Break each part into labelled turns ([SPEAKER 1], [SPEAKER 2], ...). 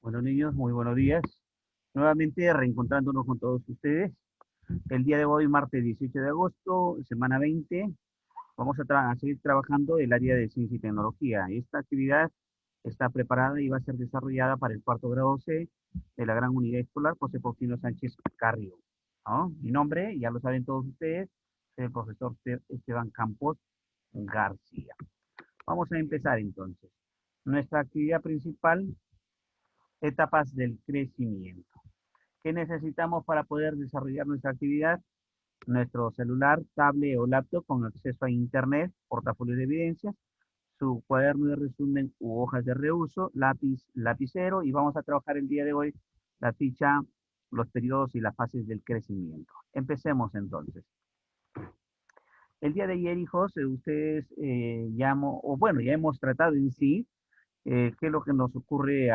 [SPEAKER 1] Bueno, niños, muy buenos días. Nuevamente reencontrándonos con todos ustedes. El día de hoy, martes 18 de agosto, semana 20, vamos a seguir trabajando el área de ciencia y tecnología. Esta actividad está preparada y va a ser desarrollada para el cuarto grado C de la gran unidad escolar José Faustino Sánchez Carrio, ¿no? Mi nombre, ya lo saben todos ustedes, es el profesor Esteban Campos García. Vamos a empezar entonces. Nuestra actividad principal, etapas del crecimiento. ¿Qué necesitamos para poder desarrollar nuestra actividad? Nuestro celular, tablet o laptop con acceso a internet, portafolio de evidencias, su cuaderno de resumen u hojas de reuso, lápiz, lapicero, y vamos a trabajar el día de hoy la ficha, los periodos y las fases del crecimiento. Empecemos entonces. El día de ayer, hijos, ustedes ya hemos tratado en sí qué es lo que nos ocurre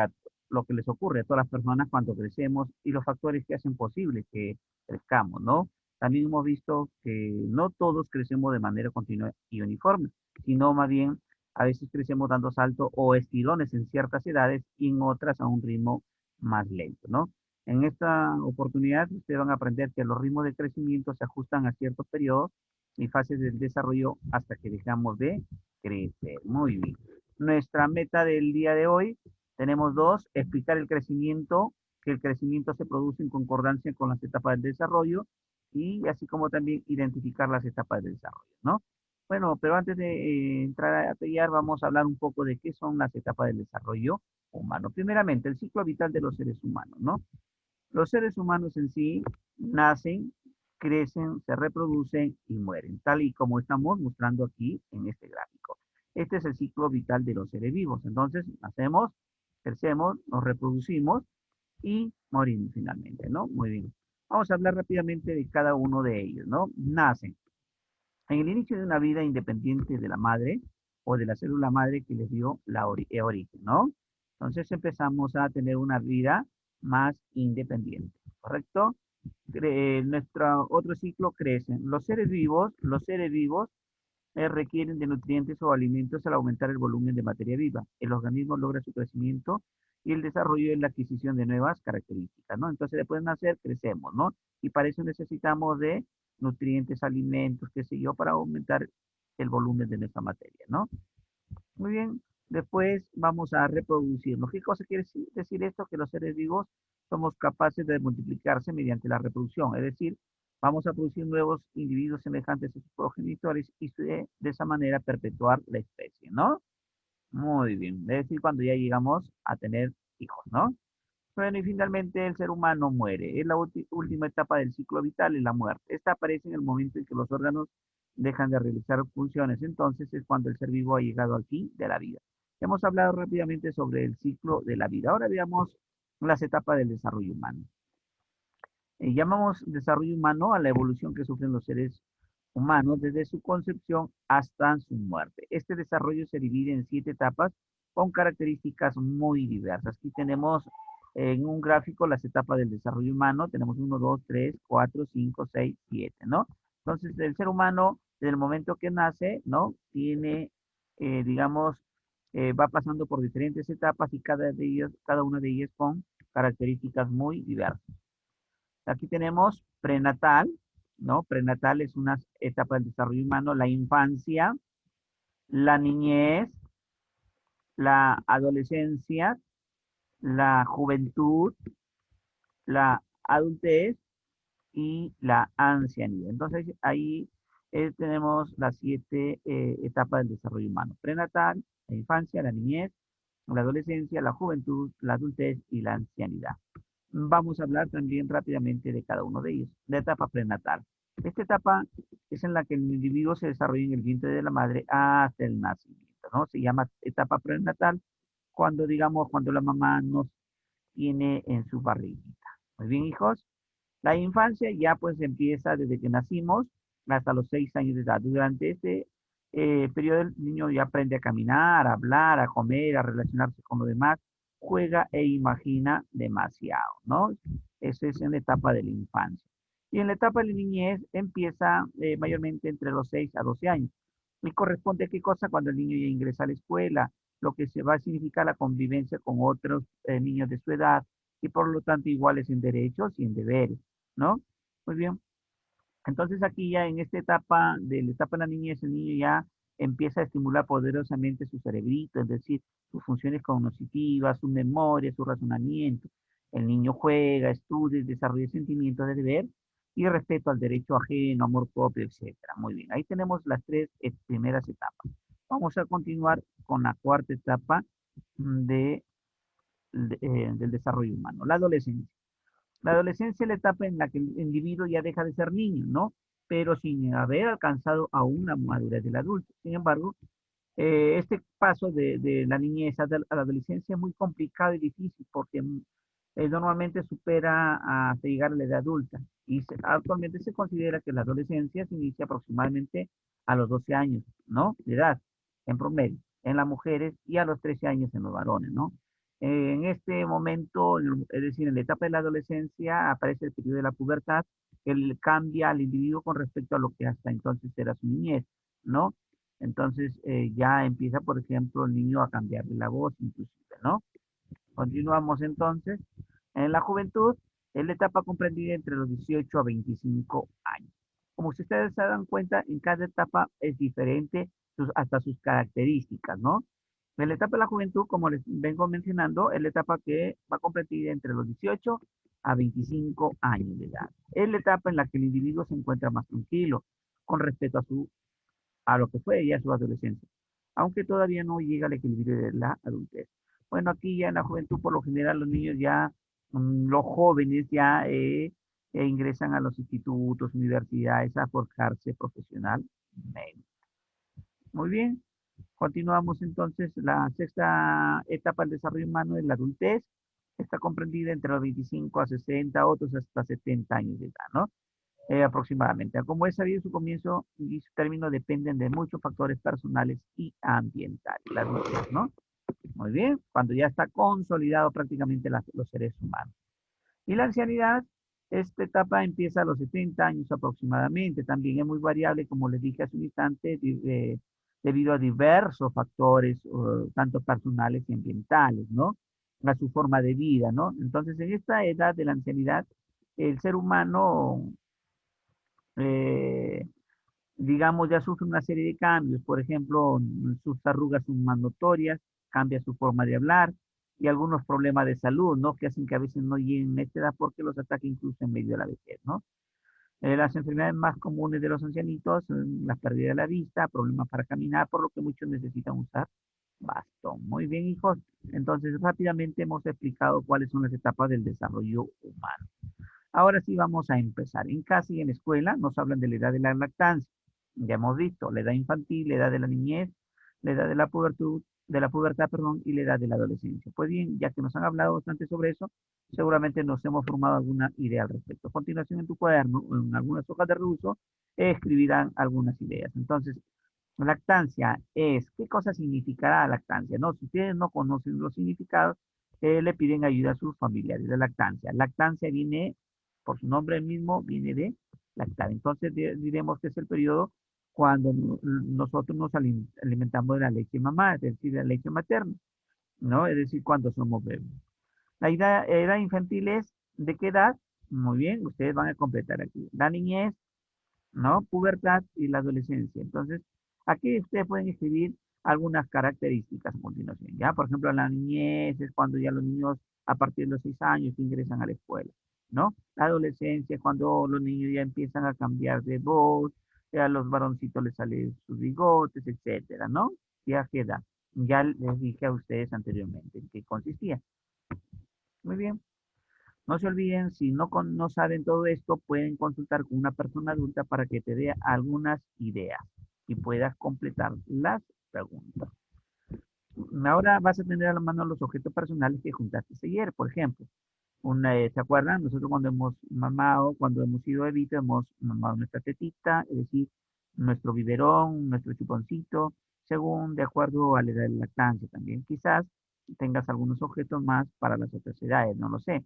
[SPEAKER 1] lo que les ocurre a todas las personas cuando crecemos y los factores que hacen posible que crezcamos, ¿no? También hemos visto que no todos crecemos de manera continua y uniforme, sino más bien a veces crecemos dando saltos o estirones en ciertas edades y en otras a un ritmo más lento, ¿no? En esta oportunidad ustedes van a aprender que los ritmos de crecimiento se ajustan a ciertos periodos y fases del desarrollo hasta que dejamos de crecer. Muy bien. Nuestra meta del día de hoy, tenemos dos: explicar el crecimiento, que el crecimiento se produce en concordancia con las etapas del desarrollo y así como también identificar las etapas del desarrollo, ¿no? Bueno, pero antes de entrar a tallar, vamos a hablar un poco de qué son las etapas del desarrollo humano. Primeramente, el ciclo vital de los seres humanos, ¿no? Los seres humanos en sí nacen, crecen, se reproducen y mueren, tal y como estamos mostrando aquí en este gráfico. Este es el ciclo vital de los seres vivos. Entonces, nacemos, crecemos, nos reproducimos y morimos finalmente, ¿no? Muy bien. Vamos a hablar rápidamente de cada uno de ellos, ¿no? Nacen. En el inicio de una vida independiente de la madre o de la célula madre que les dio origen, ¿no? Entonces empezamos a tener una vida más independiente, ¿correcto? Nuestro otro ciclo crecen. Los seres vivos requieren de nutrientes o alimentos al aumentar el volumen de materia viva. El organismo logra su crecimiento y el desarrollo es la adquisición de nuevas características, ¿no? Entonces, después de nacer, crecemos, ¿no? Y para eso necesitamos de nutrientes, alimentos, qué sé yo, para aumentar el volumen de nuestra materia, ¿no? Muy bien. Después vamos a reproducirnos. ¿Qué cosa quiere decir esto? Que los seres vivos somos capaces de multiplicarse mediante la reproducción. Es decir, vamos a producir nuevos individuos semejantes a sus progenitores y de esa manera perpetuar la especie, ¿no? Muy bien. Es decir, cuando ya llegamos a tener hijos, ¿no? Bueno, y finalmente el ser humano muere. Es la última etapa del ciclo vital, es la muerte. Esta aparece en el momento en que los órganos dejan de realizar funciones. Entonces es cuando el ser vivo ha llegado al fin de la vida. Hemos hablado rápidamente sobre el ciclo de la vida. Ahora veamos las etapas del desarrollo humano. Llamamos desarrollo humano a la evolución que sufren los seres humanos desde su concepción hasta su muerte. Este desarrollo se divide en 7 etapas con características muy diversas. Aquí tenemos en un gráfico las etapas del desarrollo humano. Tenemos 1, 2, 3, 4, 5, 6, 7, ¿no? Entonces, el ser humano, desde el momento que nace, ¿no? Tiene, digamos, va pasando por diferentes etapas y cada una de ellas con características muy diversas. Aquí tenemos prenatal, ¿no? Prenatal es una etapa del desarrollo humano, la infancia, la niñez, la adolescencia, la juventud, la adultez y la ancianidad. Entonces, ahí tenemos las 7 etapas del desarrollo humano. Prenatal, la infancia, la niñez, la adolescencia, la juventud, la adultez y la ancianidad. Vamos a hablar también rápidamente de cada uno de ellos. La etapa prenatal. Esta etapa es en la que el individuo se desarrolla en el vientre de la madre hasta el nacimiento, ¿no? Se llama etapa prenatal cuando, digamos, cuando la mamá nos tiene en su barriguita. Muy bien, hijos. La infancia ya pues empieza desde que nacimos hasta los 6 años de edad. Durante este periodo el niño ya aprende a caminar, a hablar, a comer, a relacionarse con los demás, juega e imagina demasiado, ¿no? Esa es en la etapa de la infancia. Y en la etapa de la niñez empieza mayormente entre los 6 a 12 años. Y corresponde a qué cosa cuando el niño ya ingresa a la escuela, lo que se va a significar la convivencia con otros niños de su edad y por lo tanto iguales en derechos y en deberes, ¿no? Muy bien. Entonces aquí ya en esta etapa, de la etapa de la niñez, el niño ya empieza a estimular poderosamente su cerebrito, es decir, sus funciones cognitivas, su memoria, su razonamiento. El niño juega, estudia, desarrolla sentimientos de deber y respeto al derecho ajeno, amor propio, etcétera. Muy bien, ahí tenemos las tres primeras etapas. Vamos a continuar con la cuarta etapa de, del desarrollo humano, la adolescencia. La adolescencia es la etapa en la que el individuo ya deja de ser niño, ¿no? Pero sin haber alcanzado aún la madurez del adulto. Sin embargo, este paso de la niñez a la adolescencia es muy complicado y difícil porque normalmente supera hasta llegar a la edad adulta. Y actualmente se considera que la adolescencia se inicia aproximadamente a los 12 años, ¿no? De edad, en promedio, en las mujeres y a los 13 años en los varones, ¿no? En este momento, es decir, en la etapa de la adolescencia, aparece el periodo de la pubertad, que cambia al individuo con respecto a lo que hasta entonces era su niñez, ¿no? Entonces ya empieza, por ejemplo, el niño a cambiarle la voz, inclusive, ¿no? Continuamos entonces. En la juventud, es la etapa comprendida entre los 18 a 25 años. Como si ustedes se dan cuenta, en cada etapa es diferente hasta sus características, ¿no? En la etapa de la juventud, como les vengo mencionando, es la etapa que va comprendida entre los 18 a 25 años de edad. Es la etapa en la que el individuo se encuentra más tranquilo con respecto a lo que fue ya su adolescencia, aunque todavía no llega al equilibrio de la adultez. Bueno, aquí ya en la juventud, por lo general, los niños ya, los jóvenes ya ingresan a los institutos, universidades, a forjarse profesionalmente. Muy bien, continuamos entonces. La sexta etapa del desarrollo humano es la adultez. Está comprendida entre los 25 a 60, otros hasta 70 años de edad, ¿no? Aproximadamente. Como es sabido, su comienzo y su término dependen de muchos factores personales y ambientales, la adultez, ¿no? Muy bien, cuando ya está consolidado prácticamente los seres humanos. Y la ancianidad, esta etapa empieza a los 70 años aproximadamente, también es muy variable, como les dije hace un instante, debido a diversos factores, tanto personales y ambientales, ¿no? A su forma de vida, ¿no? Entonces, en esta edad de la ancianidad, el ser humano eh, digamos, ya sufre una serie de cambios. Por ejemplo, sus arrugas son más notorias, cambia su forma de hablar y algunos problemas de salud, ¿no? Que hacen que a veces no lleguen a esta edad porque los ataque incluso en medio de la vejez, ¿no? Las enfermedades más comunes de los ancianitos son la pérdida de la vista, problemas para caminar, por lo que muchos necesitan usar bastón. Muy bien, hijos. Entonces, rápidamente hemos explicado cuáles son las etapas del desarrollo humano. Ahora sí vamos a empezar. En casa y en escuela nos hablan de la edad de la lactancia. Ya hemos visto la edad infantil, la edad de la niñez, la edad de la pubertad, perdón, y la edad de la adolescencia. Pues bien, ya que nos han hablado bastante sobre eso, seguramente nos hemos formado alguna idea al respecto. A continuación, en tu cuaderno o en algunas hojas de reuso, escribirán algunas ideas. Entonces, lactancia es, ¿qué cosa significará lactancia? No, si ustedes no conocen los significados, le piden ayuda a sus familiares de lactancia. Lactancia viene, por su nombre mismo, viene de lactar. Entonces diremos que es el periodo cuando nosotros nos alimentamos de la leche mamá, es decir, de la leche materna, ¿no? Es decir, cuando somos bebés. La edad infantil es, ¿de qué edad? Muy bien, ustedes van a completar aquí. La niñez, ¿no? Pubertad y la adolescencia. Entonces, aquí ustedes pueden escribir algunas características a continuación, ¿ya? Por ejemplo, la niñez es cuando ya los niños a partir de los 6 años ingresan a la escuela, ¿no? La adolescencia es cuando los niños ya empiezan a cambiar de voz, ya a los varoncitos les salen sus bigotes, etcétera, ¿no? ¿Ya qué edad? Ya les dije a ustedes anteriormente en qué consistía. Muy bien. No se olviden, si no saben todo esto, pueden consultar con una persona adulta para que te dé algunas ideas y puedas completar las preguntas. Ahora vas a tener a la mano los objetos personales que juntaste ayer, por ejemplo. ¿Se acuerdan? Nosotros cuando hemos mamado, cuando hemos sido bebitos, hemos mamado nuestra tetita, es decir, nuestro biberón, nuestro chuponcito, según de acuerdo a la edad de lactancia también. Quizás tengas algunos objetos más para las otras edades, no lo sé.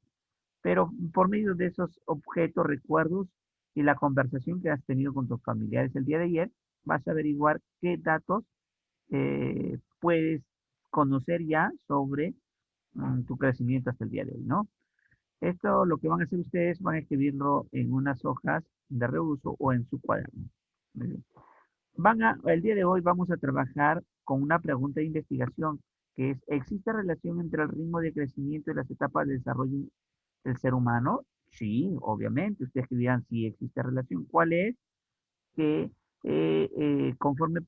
[SPEAKER 1] Pero por medio de esos objetos, recuerdos y la conversación que has tenido con tus familiares el día de ayer, vas a averiguar qué datos puedes conocer ya sobre tu crecimiento hasta el día de hoy, ¿no? Esto lo que van a hacer ustedes, van a escribirlo en unas hojas de reuso o en su cuaderno. Muy bien. El día de hoy vamos a trabajar con una pregunta de investigación que es, ¿existe relación entre el ritmo de crecimiento y las etapas de desarrollo del ser humano? Sí, obviamente. Ustedes escribirán si existe relación. ¿Cuál es? Que conforme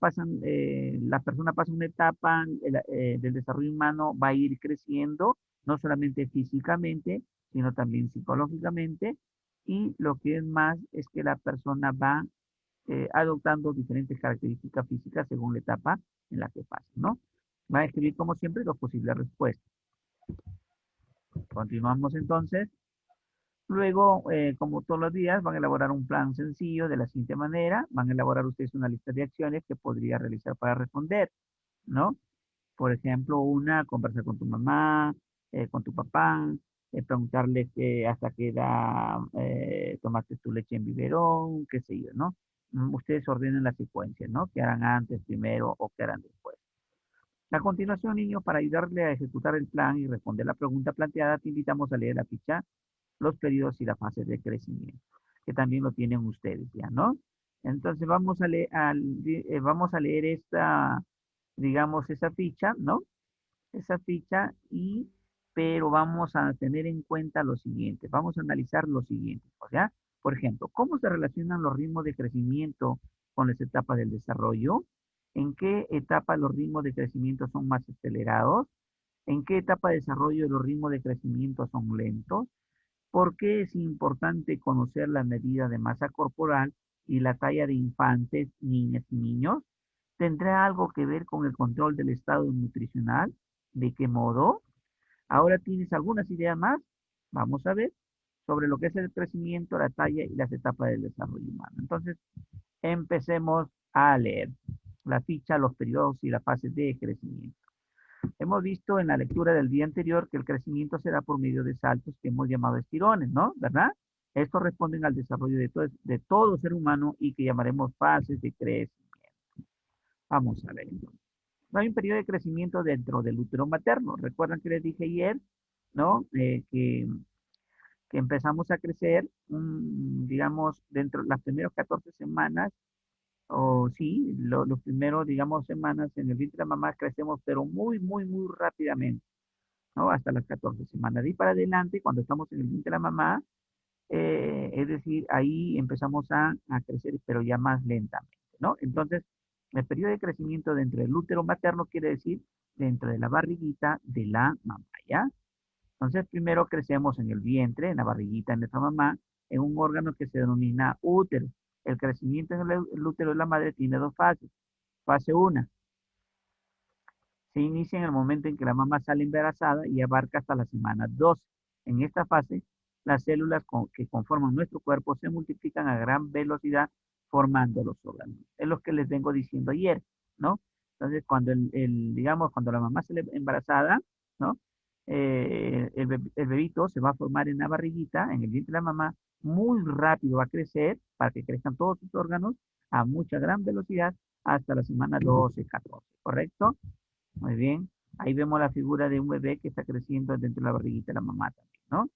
[SPEAKER 1] la persona pasa una etapa del desarrollo humano, va a ir creciendo, no solamente físicamente, sino también psicológicamente. Y lo que es más es que la persona va adoptando diferentes características físicas según la etapa en la que pasa, ¿no? Va a escribir como siempre dos posibles respuestas. Continuamos entonces. Luego, como todos los días, van a elaborar un plan sencillo de la siguiente manera. Van a elaborar ustedes una lista de acciones que podría realizar para responder, ¿no? Por ejemplo, una, conversar con tu mamá, con tu papá, preguntarle hasta qué edad tomaste tu leche en biberón, qué sé yo, ¿no? Ustedes ordenen la secuencia, ¿no? ¿Qué harán antes, primero o qué harán después? A continuación, niños, para ayudarle a ejecutar el plan y responder la pregunta planteada, te invitamos a leer la ficha, los periodos y las fases de crecimiento, que también lo tienen ustedes ya, ¿no? Entonces vamos a leer esta, digamos, esa ficha, ¿no? Esa ficha pero vamos a tener en cuenta lo siguiente, vamos a analizar lo siguiente, ¿ya? Por ejemplo, ¿cómo se relacionan los ritmos de crecimiento con las etapas del desarrollo? ¿En qué etapa los ritmos de crecimiento son más acelerados? ¿En qué etapa de desarrollo los ritmos de crecimiento son lentos? ¿Por qué es importante conocer la medida de masa corporal y la talla de infantes, niñas y niños? ¿Tendrá algo que ver con el control del estado nutricional? ¿De qué modo? Ahora tienes algunas ideas más. Vamos a ver sobre lo que es el crecimiento, la talla y las etapas del desarrollo humano. Entonces, empecemos a leer la ficha, los periodos y las fases de crecimiento. Hemos visto en la lectura del día anterior que el crecimiento se da por medio de saltos que hemos llamado estirones, ¿no? ¿Verdad? Estos responden al desarrollo de todo ser humano y que llamaremos fases de crecimiento. Vamos a ver entonces. No hay un periodo de crecimiento dentro del útero materno. Recuerdan que les dije ayer, ¿no? Que empezamos a crecer, digamos, dentro de las primeras 14 semanas, o sí, los primeros, digamos, semanas en el vientre de la mamá crecemos, pero muy, muy, muy rápidamente, ¿no? Hasta las 14 semanas. De ahí para adelante, cuando estamos en el vientre de la mamá, es decir, ahí empezamos a crecer, pero ya más lentamente, ¿no? Entonces, el periodo de crecimiento dentro del útero materno quiere decir dentro de la barriguita de la mamá, ¿ya? Entonces, primero crecemos en el vientre, en la barriguita de nuestra mamá, en un órgano que se denomina útero. El crecimiento en el útero de la madre tiene dos fases. Fase 1 se inicia en el momento en que la mamá sale embarazada y abarca hasta la semana 12. En esta fase, las células que conforman nuestro cuerpo se multiplican a gran velocidad formando los órganos. Es lo que les vengo diciendo ayer, ¿no? Entonces, digamos, cuando la mamá sale embarazada, ¿no? El bebito se va a formar en la barriguita, en el vientre de la mamá, muy rápido va a crecer para que crezcan todos sus órganos a mucha gran velocidad hasta la semana 12, 14, ¿correcto? Muy bien. Ahí vemos la figura de un bebé que está creciendo dentro de la barriguita de la mamá también, ¿no?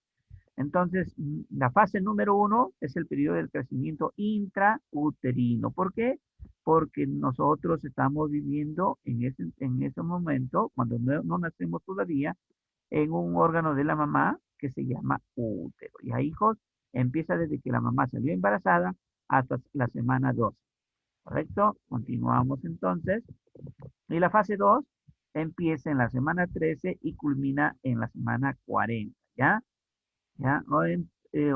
[SPEAKER 1] Entonces, la fase número 1 es el periodo del crecimiento intrauterino. ¿Por qué? Porque nosotros estamos viviendo en ese momento, cuando no nacemos todavía, en un órgano de la mamá que se llama útero. Y ahí, hijos, empieza desde que la mamá salió embarazada hasta la semana 12. ¿Correcto? Continuamos entonces. Y la fase 2 empieza en la semana 13 y culmina en la semana 40, ¿ya? ¿Ya?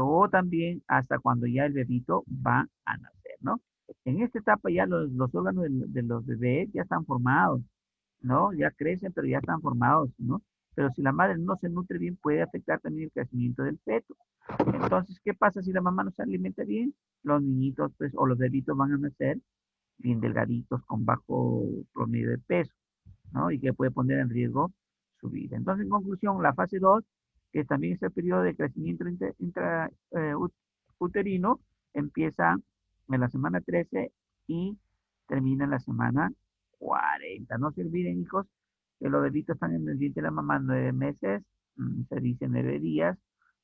[SPEAKER 1] O también hasta cuando ya el bebito va a nacer, ¿no? En esta etapa ya los órganos de los bebés ya están formados, ¿no? Ya crecen, pero ya están formados, ¿no? Pero si la madre no se nutre bien, puede afectar también el crecimiento del feto. Entonces, ¿qué pasa si la mamá no se alimenta bien? Los niñitos, pues, o los bebitos van a nacer bien delgaditos, con bajo promedio de peso, ¿no? Y que puede poner en riesgo su vida. Entonces, en conclusión, la fase 2, que también es el periodo de crecimiento uterino, empieza en la semana 13 y termina en la semana 40. No se olviden, hijos, que los bebitos están en el vientre de la mamá 9 meses, se dice 9 días,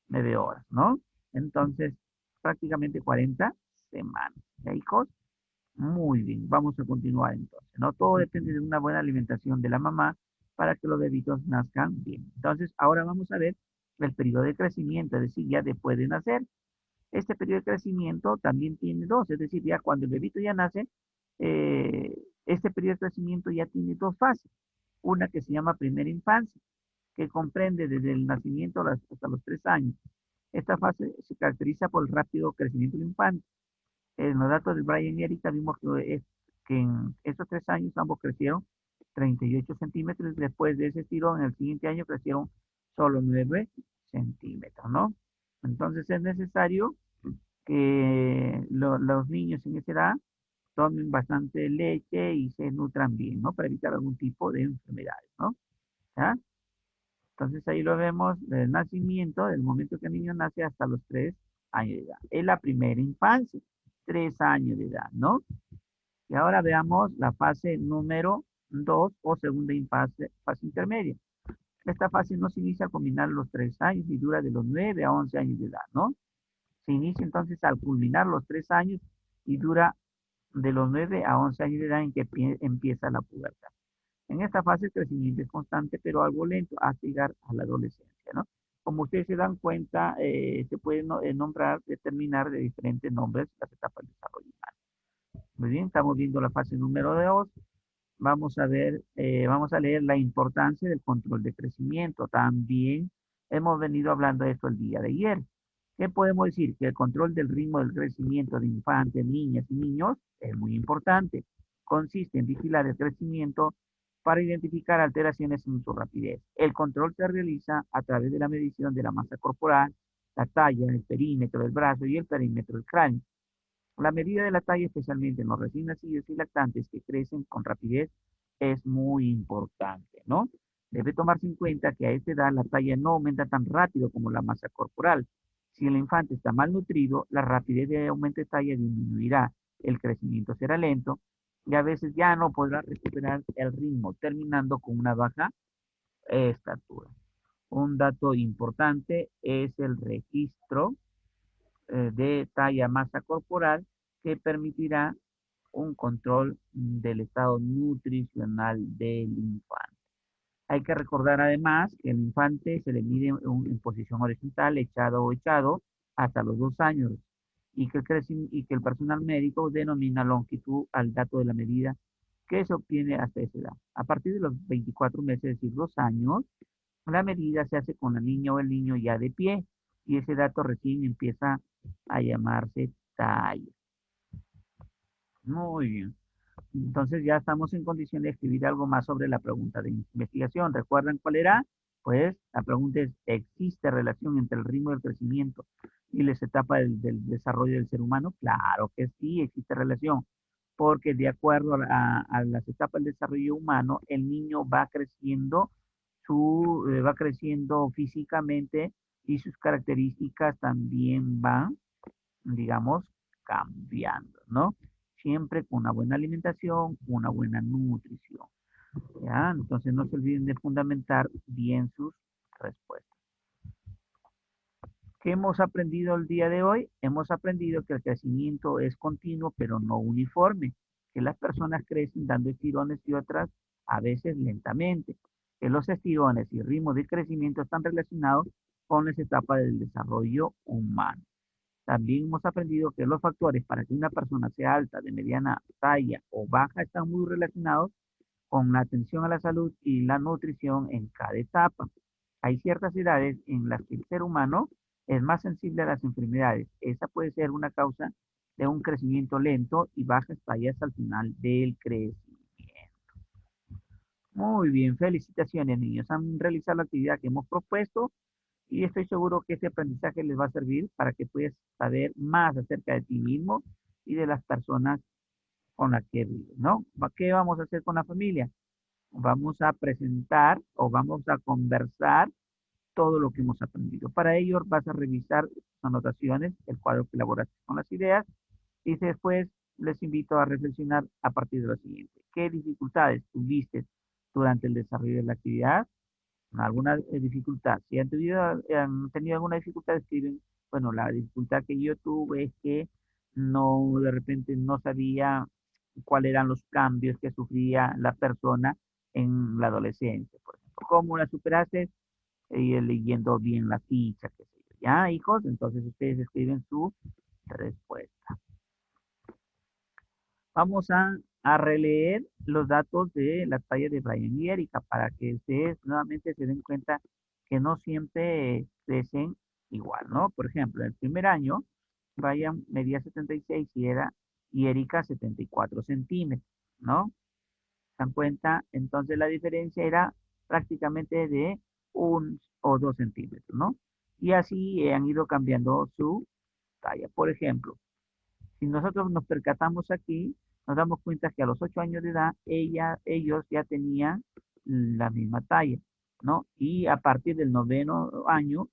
[SPEAKER 1] 9 horas, ¿no? Entonces, prácticamente 40 semanas. ¿Ya, hijos? Muy bien, vamos a continuar entonces, ¿no? Todo depende de una buena alimentación de la mamá para que los bebitos nazcan bien. Entonces, ahora vamos a ver el periodo de crecimiento, es decir, ya después de nacer. Este periodo de crecimiento también tiene dos, es decir, ya cuando el bebito ya nace, este periodo de crecimiento ya tiene dos fases. Una que se llama primera infancia, que comprende desde el nacimiento hasta los 3 años. Esta fase se caracteriza por el rápido crecimiento del infante. En los datos de Brian y Erika vimos que en estos 3 años ambos crecieron 38 centímetros y después de ese estirón, en el siguiente año crecieron solo 9 centímetros, ¿no? Entonces es necesario que los niños en esa edad tomen bastante leche y se nutran bien, ¿no? Para evitar algún tipo de enfermedades, ¿no? ¿Ya? Entonces ahí lo vemos del nacimiento, del momento que el niño nace hasta los 3 años de edad. Es la primera infancia, 3 años de edad, ¿no? Y ahora veamos la fase número 2 o segunda fase intermedia. Esta fase no se inicia al combinar los 3 años y dura de los 9 a 11 años de edad, ¿no? Se inicia entonces al culminar los 3 años y dura de los 9 a 11 años de edad en que empieza la pubertad. En esta fase el crecimiento es constante, pero algo lento hasta llegar a la adolescencia, ¿no? Como ustedes se dan cuenta, se pueden nombrar, determinar de diferentes nombres las etapas de desarrollo humano. Muy bien, estamos viendo la fase número 2. Vamos a ver, vamos a leer la importancia del control de crecimiento. También hemos venido hablando de esto el día de ayer. ¿Qué podemos decir? Que el control del ritmo del crecimiento de infantes, niñas y niños es muy importante. Consiste en vigilar el crecimiento para identificar alteraciones en su rapidez. El control se realiza a través de la medición de la masa corporal, la talla, el perímetro del brazo y el perímetro del cráneo. La medida de la talla, especialmente en los recién nacidos y lactantes que crecen con rapidez, es muy importante, ¿no? Debe tomarse en cuenta que a esta edad la talla no aumenta tan rápido como la masa corporal. Si el infante está malnutrido, la rapidez de aumento de talla disminuirá, el crecimiento será lento y a veces ya no podrá recuperar el ritmo, terminando con una baja estatura. Un dato importante es el registro de talla masa corporal que permitirá un control del estado nutricional del infante. Hay que recordar además que el infante se le mide en posición horizontal, echado o echado, hasta los 2 años y que el personal médico denomina longitud al dato de la medida que se obtiene hasta esa edad. A partir de los 24 meses, es decir, 2 años, la medida se hace con la niña o el niño ya de pie y ese dato recién empieza a llamarse talla. Muy bien. Entonces ya estamos en condición de escribir algo más sobre la pregunta de investigación. ¿Recuerdan cuál era? Pues la pregunta es, ¿existe relación entre el ritmo del crecimiento y las etapas del desarrollo del ser humano? Claro que sí, existe relación, porque de acuerdo a las etapas del desarrollo humano, el niño va creciendo físicamente y sus características también van, digamos, cambiando, ¿no? Siempre con una buena alimentación, una buena nutrición, ¿ya? Entonces no se olviden de fundamentar bien sus respuestas. ¿Qué hemos aprendido el día de hoy? Hemos aprendido que el crecimiento es continuo, pero no uniforme, que las personas crecen dando estirones y otras a veces lentamente, que los estirones y ritmos de crecimiento están relacionados con las etapas del desarrollo humano. También hemos aprendido que los factores para que una persona sea alta, de mediana talla o baja están muy relacionados con la atención a la salud y la nutrición en cada etapa. Hay ciertas edades en las que el ser humano es más sensible a las enfermedades. Esa puede ser una causa de un crecimiento lento y bajas tallas al final del crecimiento. Muy bien, felicitaciones niños. Han realizado la actividad que hemos propuesto y estoy seguro que este aprendizaje les va a servir para que puedas saber más acerca de ti mismo y de las personas con las que vives, ¿no? ¿Qué vamos a hacer con la familia? Vamos a presentar o vamos a conversar todo lo que hemos aprendido. Para ello vas a revisar tus anotaciones, el cuadro que elaboraste con las ideas y después les invito a reflexionar a partir de lo siguiente. ¿Qué dificultades tuviste durante el desarrollo de la actividad, alguna dificultad. Si han tenido alguna dificultad, escriben, bueno, la dificultad que yo tuve es que no, de repente no sabía cuáles eran los cambios que sufría la persona en la adolescencia, por ejemplo. ¿Cómo la superaste? Leyendo bien la ficha, qué sé yo. ¿Ya, hijos? Entonces ustedes escriben su respuesta. Vamos a releer los datos de la talla de Brian y Erika para que ustedes nuevamente se den cuenta que no siempre crecen igual, ¿no? Por ejemplo, en el primer año, Brian medía 76 y Erika 74 centímetros, ¿no? ¿Se dan cuenta? Entonces la diferencia era prácticamente de 1 o 2 centímetros, ¿no? Y así han ido cambiando su talla. Por ejemplo, si nosotros nos percatamos aquí, nos damos cuenta que a los 8 años de edad, ellos ya tenían la misma talla, ¿no? Y a partir del noveno año,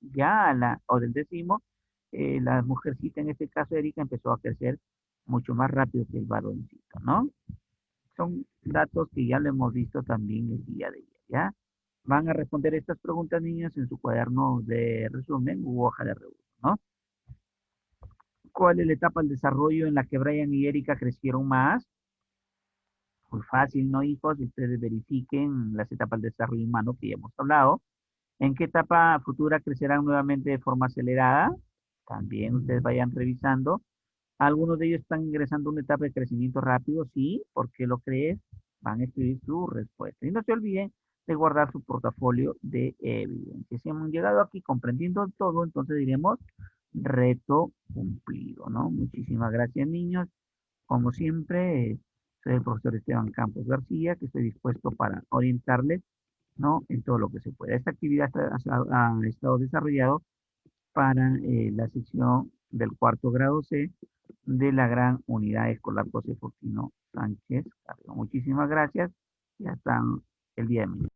[SPEAKER 1] o del décimo, la mujercita, en este caso Erika, empezó a crecer mucho más rápido que el varoncito, ¿no? Son datos que ya lo hemos visto también el día de ayer, ¿ya? Van a responder estas preguntas, niños, en su cuaderno de resumen u hoja de reúno, ¿no? ¿Cuál es la etapa del desarrollo en la que Brian y Erika crecieron más? Muy fácil, ¿no, hijos? Ustedes verifiquen las etapas del desarrollo humano que ya hemos hablado. ¿En qué etapa futura crecerán nuevamente de forma acelerada? También ustedes vayan revisando. Algunos de ellos están ingresando a una etapa de crecimiento rápido, sí. ¿Por qué lo crees? Van a escribir su respuesta. Y no se olviden de guardar su portafolio de evidencia. Si hemos llegado aquí comprendiendo todo, entonces diremos reto cumplido, ¿no? Muchísimas gracias, niños. Como siempre, soy el profesor Esteban Campos García, que estoy dispuesto para orientarles, ¿no? En todo lo que se pueda. Esta actividad ha estado desarrollado para la sección del cuarto grado C de la gran unidad escolar José Faustino Sánchez Carrión. Muchísimas gracias y hasta el día de mañana.